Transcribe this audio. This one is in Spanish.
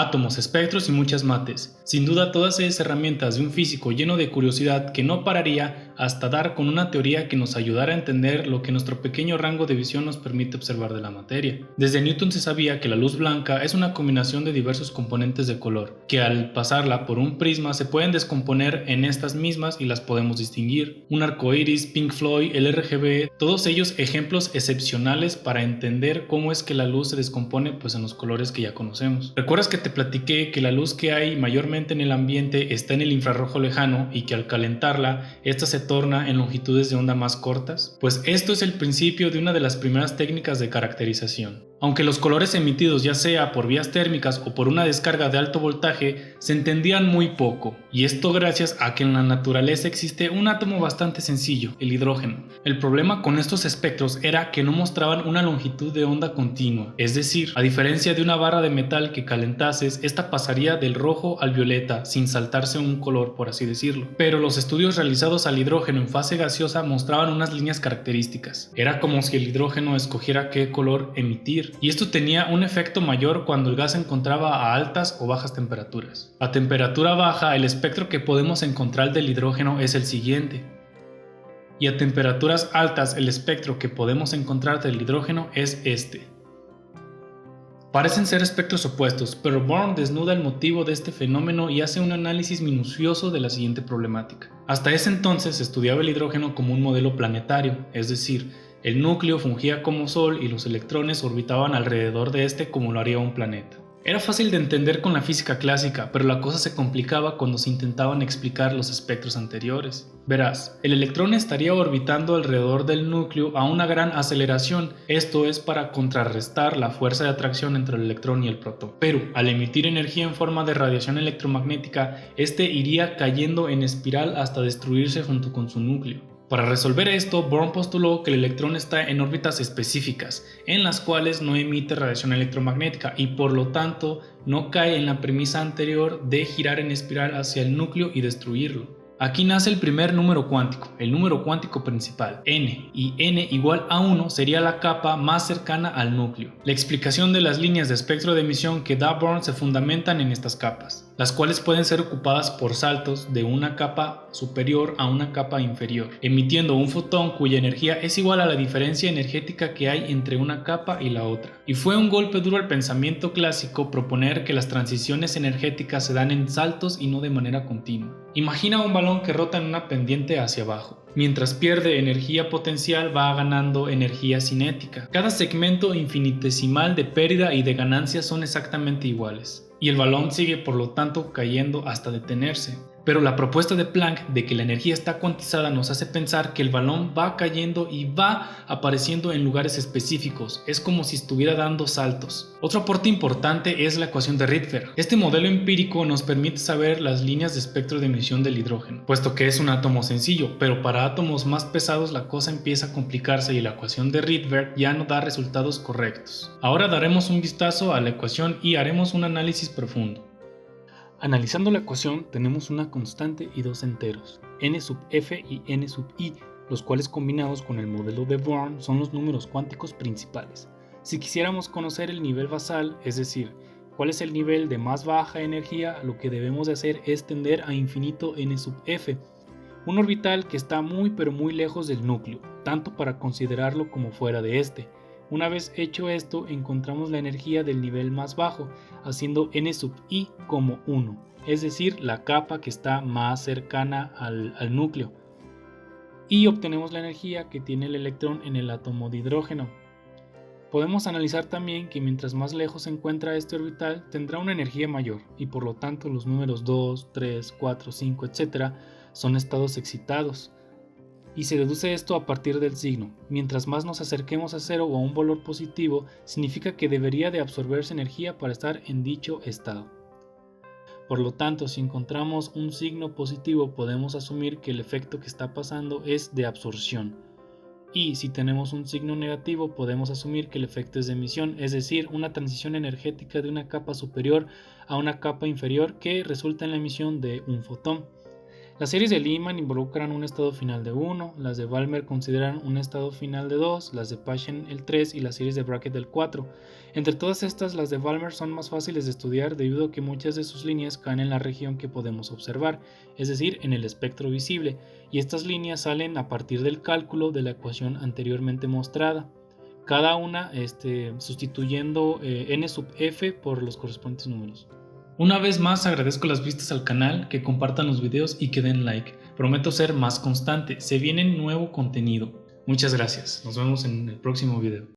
átomos, espectros y muchas mates. Sin duda todas esas herramientas de un físico lleno de curiosidad que no pararía hasta dar con una teoría que nos ayudara a entender lo que nuestro pequeño rango de visión nos permite observar de la materia. Desde Newton se sabía que la luz blanca es una combinación de diversos componentes de color, que al pasarla por un prisma se pueden descomponer en estas mismas y las podemos distinguir. Un arco iris, Pink Floyd, el RGB, todos ellos ejemplos excepcionales para entender cómo es que la luz se descompone en los colores que ya conocemos. ¿Recuerdas que te platiqué que la luz que hay mayormente en el ambiente está en el infrarrojo lejano y que al calentarla, esta se torna en longitudes de onda más cortas? Pues esto es el principio de una de las primeras técnicas de caracterización. Aunque los colores emitidos ya sea por vías térmicas o por una descarga de alto voltaje se entendían muy poco, y esto gracias a que en la naturaleza existe un átomo bastante sencillo, el hidrógeno. El problema con estos espectros era que no mostraban una longitud de onda continua, es decir, a diferencia de una barra de metal que calentases, esta pasaría del rojo al violeta sin saltarse un color, por así decirlo. Pero los estudios realizados al hidrógeno en fase gaseosa mostraban unas líneas características. Era como si el hidrógeno escogiera qué color emitir, y esto tenía un efecto mayor cuando el gas se encontraba a altas o bajas temperaturas. A temperatura baja, el espectro que podemos encontrar del hidrógeno es el siguiente, y a temperaturas altas, el espectro que podemos encontrar del hidrógeno es este. Parecen ser espectros opuestos, pero Born desnuda el motivo de este fenómeno y hace un análisis minucioso de la siguiente problemática. Hasta ese entonces se estudiaba el hidrógeno como un modelo planetario, es decir, el núcleo fungía como Sol y los electrones orbitaban alrededor de este como lo haría un planeta. Era fácil de entender con la física clásica, pero la cosa se complicaba cuando se intentaban explicar los espectros anteriores. Verás, el electrón estaría orbitando alrededor del núcleo a una gran aceleración, esto es para contrarrestar la fuerza de atracción entre el electrón y el protón. Pero al emitir energía en forma de radiación electromagnética, este iría cayendo en espiral hasta destruirse junto con su núcleo. Para resolver esto, Born postuló que el electrón está en órbitas específicas, en las cuales no emite radiación electromagnética y por lo tanto no cae en la premisa anterior de girar en espiral hacia el núcleo y destruirlo. Aquí nace el primer número cuántico, el número cuántico principal, n, y n igual a 1 sería la capa más cercana al núcleo. La explicación de las líneas de espectro de emisión que da Born se fundamentan en estas capas, las cuales pueden ser ocupadas por saltos de una capa superior a una capa inferior, emitiendo un fotón cuya energía es igual a la diferencia energética que hay entre una capa y la otra. Y fue un golpe duro al pensamiento clásico proponer que las transiciones energéticas se dan en saltos y no de manera continua. Imagina un balón que rota en una pendiente hacia abajo. Mientras pierde energía potencial, va ganando energía cinética. Cada segmento infinitesimal de pérdida y de ganancia son exactamente iguales, y el balón sigue por lo tanto cayendo hasta detenerse. Pero la propuesta de Planck de que la energía está cuantizada nos hace pensar que el balón va cayendo y va apareciendo en lugares específicos, es como si estuviera dando saltos. Otro aporte importante es la ecuación de Rydberg. Este modelo empírico nos permite saber las líneas de espectro de emisión del hidrógeno, puesto que es un átomo sencillo, pero para átomos más pesados la cosa empieza a complicarse y la ecuación de Rydberg ya no da resultados correctos. Ahora daremos un vistazo a la ecuación y haremos un análisis profundo. Analizando la ecuación tenemos una constante y dos enteros, n sub f y n sub i, los cuales combinados con el modelo de Born son los números cuánticos principales. Si quisiéramos conocer el nivel basal, es decir, cuál es el nivel de más baja energía, lo que debemos de hacer es tender a infinito n sub f, un orbital que está muy pero muy lejos del núcleo, tanto para considerarlo como fuera de este. Una vez hecho esto, encontramos la energía del nivel más bajo, haciendo n sub i como 1, es decir, la capa que está más cercana al núcleo. Y obtenemos la energía que tiene el electrón en el átomo de hidrógeno. Podemos analizar también que mientras más lejos se encuentra este orbital, tendrá una energía mayor, y por lo tanto los números 2, 3, 4, 5, etc. son estados excitados. Y se deduce esto a partir del signo. Mientras más nos acerquemos a cero o a un valor positivo, significa que debería de absorberse energía para estar en dicho estado. Por lo tanto, si encontramos un signo positivo, podemos asumir que el efecto que está pasando es de absorción. Y si tenemos un signo negativo, podemos asumir que el efecto es de emisión, es decir, una transición energética de una capa superior a una capa inferior que resulta en la emisión de un fotón. Las series de Lyman involucran un estado final de 1, las de Balmer consideran un estado final de 2, las de Paschen el 3 y las series de Brackett el 4. Entre todas estas, las de Balmer son más fáciles de estudiar debido a que muchas de sus líneas caen en la región que podemos observar, es decir, en el espectro visible, y estas líneas salen a partir del cálculo de la ecuación anteriormente mostrada, cada una sustituyendo n sub f por los correspondientes números. Una vez más agradezco las vistas al canal, que compartan los videos y que den like. Prometo ser más constante, se viene nuevo contenido. Muchas gracias, nos vemos en el próximo video.